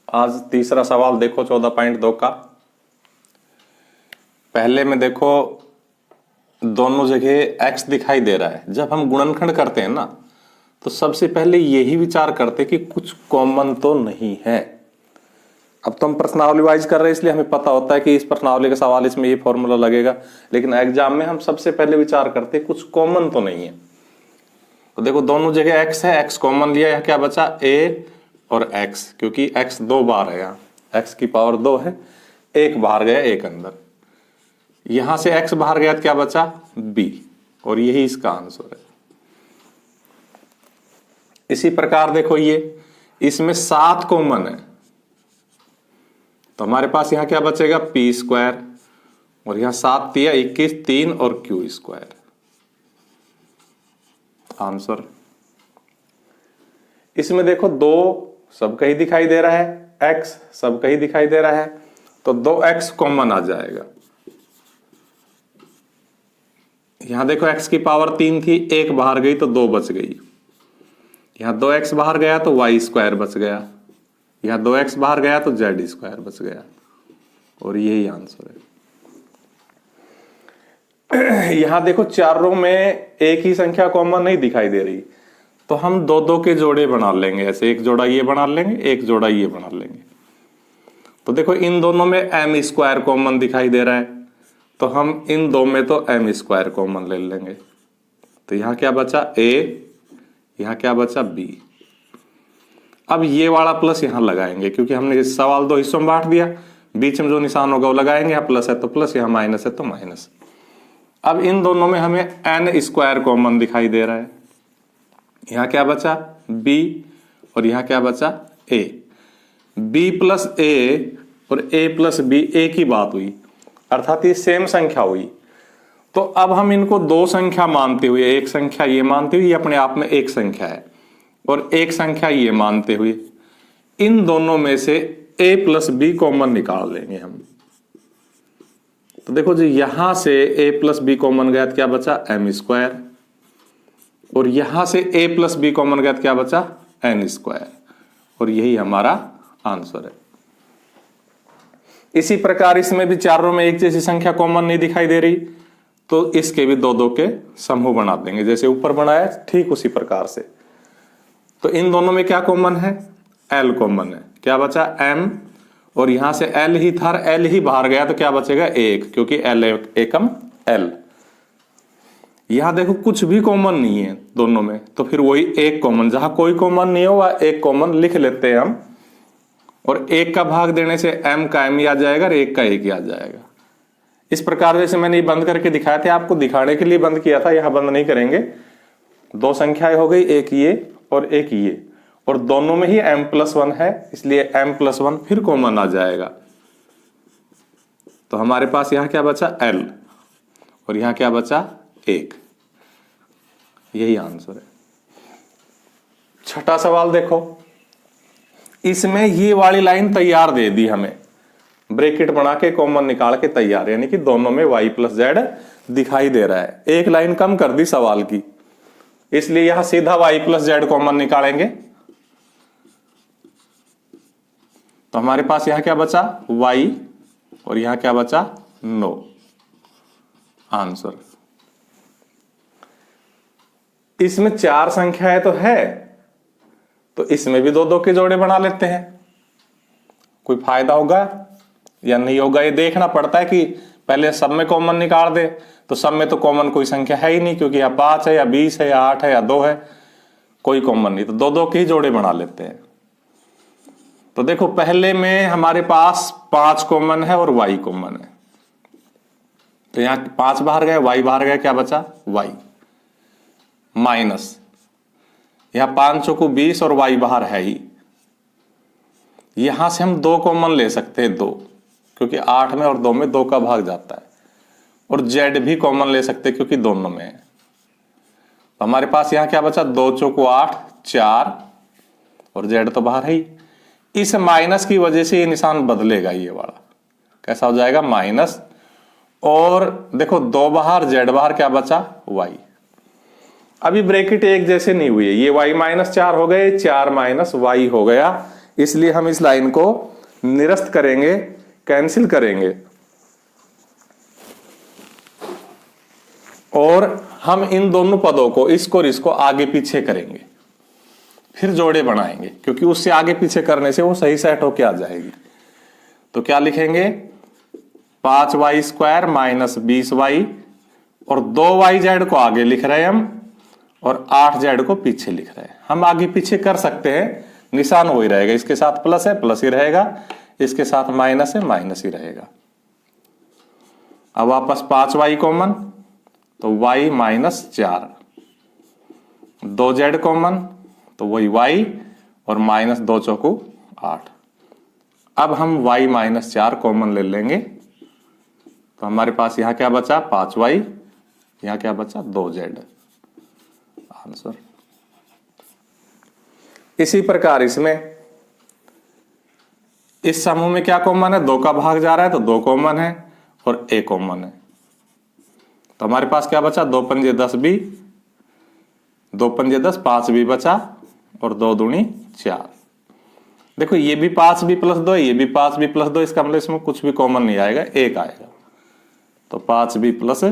आज तीसरा सवाल देखो 14.2 का। पहले में देखो दोनों जगह x दिखाई दे रहा है। जब हम गुणनखंड करते हैं ना तो सबसे पहले यही विचार करते कि कुछ कॉमन तो नहीं है। अब तो हम प्रश्नावली वाइज कर रहे हैं इसलिए हमें पता होता है कि इस प्रश्नावली का सवाल इसमें ये फॉर्मूला लगेगा, लेकिन एग्जाम में हम सबसे पहले विचार करते कुछ कॉमन तो नहीं है। तो देखो दोनों जगह x है, x कॉमन लिया, यह क्या बचा a और x, क्योंकि x दो बार है, यहाँ x की पावर 2 है, एक बाहर गया एक अंदर, यहां से x बाहर गया तो क्या बचा b, और यही इसका आंसर है। इसी प्रकार देखो ये इसमें 7 कॉमन है तो हमारे पास यहां क्या बचेगा p स्क्वायर, और यहां 7 दिया 21, 3 और q स्क्वायर आंसर। इसमें देखो 2 सब कहीं दिखाई दे रहा है, x सब कहीं दिखाई दे रहा है, तो 2x कॉमन आ जाएगा। यहां देखो x की पावर 3 थी, एक बाहर गई तो 2 बच गई, यहां 2x बाहर गया तो y स्क्वायर बच गया, यहां 2x बाहर गया तो z स्क्वायर बच गया, और यही आंसर है। यहां देखो चारों में एक ही संख्या कॉमन नहीं दिखाई दे रही, तो हम दो दो के जोड़े बना लेंगे, ऐसे एक जोड़ा ये बना लेंगे, एक जोड़ा ये बना लेंगे। तो देखो इन दोनों में m स्क्वायर कॉमन दिखाई दे रहा है, तो हम इन दो में तो m स्क्वायर कॉमन ले लेंगे। तो यहां क्या बचा a, यहां क्या बचा b। अब ये वाला प्लस यहां लगाएंगे क्योंकि हमने इस सवाल 2 हिस्सों में बांट दिया, बीच में जो निशान होगा वो लगाएंगे, यहाँ प्लस है तो प्लस, यहाँ माइनस है तो माइनस। अब इन दोनों में हमें n स्क्वायर कॉमन दिखाई दे रहा है, यहां क्या बचा b और यहां क्या बचा a। b प्लस a और a प्लस b एक ही बात हुई, अर्थात ये सेम संख्या हुई। तो अब हम इनको दो संख्या मानते हुए, एक संख्या ये मानते हुए ये अपने आप में एक संख्या है, और एक संख्या ये मानते हुए इन दोनों में से a प्लस b कॉमन निकाल लेंगे हम। तो देखो जी यहां से a प्लस बी कॉमन गया तो क्या बचा m स्क्वायर, और यहां से a प्लस बी कॉमन गया तो क्या बचा n स्क्वायर, और यही हमारा आंसर है। इसी प्रकार इसमें भी चारों में एक जैसी संख्या कॉमन नहीं दिखाई दे रही, तो इसके भी दो दो के समूह बना देंगे, जैसे ऊपर बनाया ठीक उसी प्रकार से। तो इन दोनों में क्या कॉमन है l कॉमन है, क्या बचा m, और यहां से l ही था, l ही बाहर गया तो क्या बचेगा 1, क्योंकि l एकम l। यहां देखो कुछ भी कॉमन नहीं है दोनों में, तो फिर वही एक कॉमन, जहां कोई कॉमन नहीं होगा एक कॉमन लिख लेते हैं हम, और एक का भाग देने से m का m ही आ जाएगा और एक का एक ही आ जाएगा। इस प्रकार जैसे मैंने ये बंद करके दिखाया था, आपको दिखाने के लिए बंद किया था, यहां बंद नहीं करेंगे। दो संख्याएं हो गई, एक ये और एक ये, और दोनों में ही m+1 है, इसलिए m+1 फिर कॉमन आ जाएगा। तो हमारे पास यहां क्या बचा l, और यहां क्या बचा 1, यही आंसर है। छठा सवाल देखो, इसमें ये वाली लाइन तैयार दे दी हमें, ब्रैकेट बना के कॉमन निकाल के तैयार, यानी कि दोनों में y प्लस z दिखाई दे रहा है। एक लाइन कम कर दी सवाल की, इसलिए यहां सीधा y प्लस z कॉमन निकालेंगे। तो हमारे पास यहां क्या बचा y, और यहां क्या बचा 9 आंसर। इसमें 4 संख्याएं तो है, तो इसमें भी दो दो के जोड़े बना लेते हैं। कोई फायदा होगा या नहीं होगा ये देखना पड़ता है कि पहले सब में कॉमन निकाल दे, तो सब में तो कॉमन कोई संख्या है ही नहीं, क्योंकि या 5 है या 20 है या 8 है या 2 है, कोई कॉमन नहीं, तो दो दो के ही जोड़े बना लेते हैं। तो देखो पहले में हमारे पास 5 कॉमन है और y कॉमन है, तो यहां 5 बाहर गए, y बाहर गया, क्या बचा y माइनस, यहां 5 चौको 20 और y बाहर है ही, यहां से हम 2 कॉमन ले सकते हैं 2, क्योंकि 8 में और 2 में 2 का भाग जाता है, और z भी कॉमन ले सकते हैं क्योंकि दोनों में है। तो हमारे पास यहां क्या बचा 2 चौको 8 4, और z तो बाहर है ही। इस माइनस की वजह से ये निशान बदलेगा, ये वाला कैसा हो जाएगा माइनस, और देखो 2 बाहर z बाहर, क्या बचा y। अभी ब्रैकेट एक जैसे नहीं हुई है, ये y -4 हो गए, 4 - y हो गया, इसलिए हम इस लाइन को निरस्त करेंगे, कैंसिल करेंगे, और हम इन दोनों पदों को, इसको और इसको आगे पीछे करेंगे, फिर जोड़े बनाएंगे, क्योंकि उससे आगे पीछे करने से वो सही सेट होके आ जाएगी। तो क्या लिखेंगे, 5y² माइनस 20y, और 2yz को आगे लिख रहे हैं हम और 8z को पीछे लिख रहे हैं। हम आगे पीछे कर सकते हैं, निशान वही रहेगा, इसके साथ प्लस है प्लस ही रहेगा, इसके साथ माइनस है माइनस ही रहेगा। अब वापस 5y कॉमन, तो y माइनस 4, 2z कॉमन, तो वही y, और माइनस 2 चौकू 8। अब हम y माइनस 4 कॉमन ले लेंगे, तो हमारे पास यहां क्या बचा, 5y, यहां क्या बचा, 2z। आंसर। इसी प्रकार इसमें, इस समूह में क्या कॉमन है, 2 का भाग जा रहा है तो 2 कॉमन है और a कॉमन है। तो हमारे पास क्या बचा, 2 पंजे 10 भी, 2 पंजे 10, 5 भी बचा, और 2 दूनी 4। देखो ये भी 5 भी प्लस 2, ये भी 5 भी प्लस 2, इसका मतलब इसमें कुछ भी कॉमन नहीं आएगा, 1 आएगा। तो 5 भी प्लस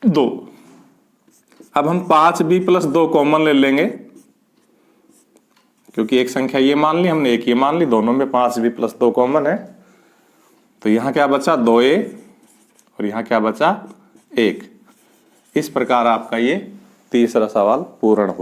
2। अब हम 5 भी प्लस 2 कॉमन ले लेंगे, क्योंकि एक संख्या ये मान ली हमने, एक ये मान ली, दोनों में 5 भी प्लस 2 कॉमन है। तो यहां क्या बचा, 2a, और यहां क्या बचा, 1। इस प्रकार आपका ये तीसरा सवाल पूर्ण हुआ।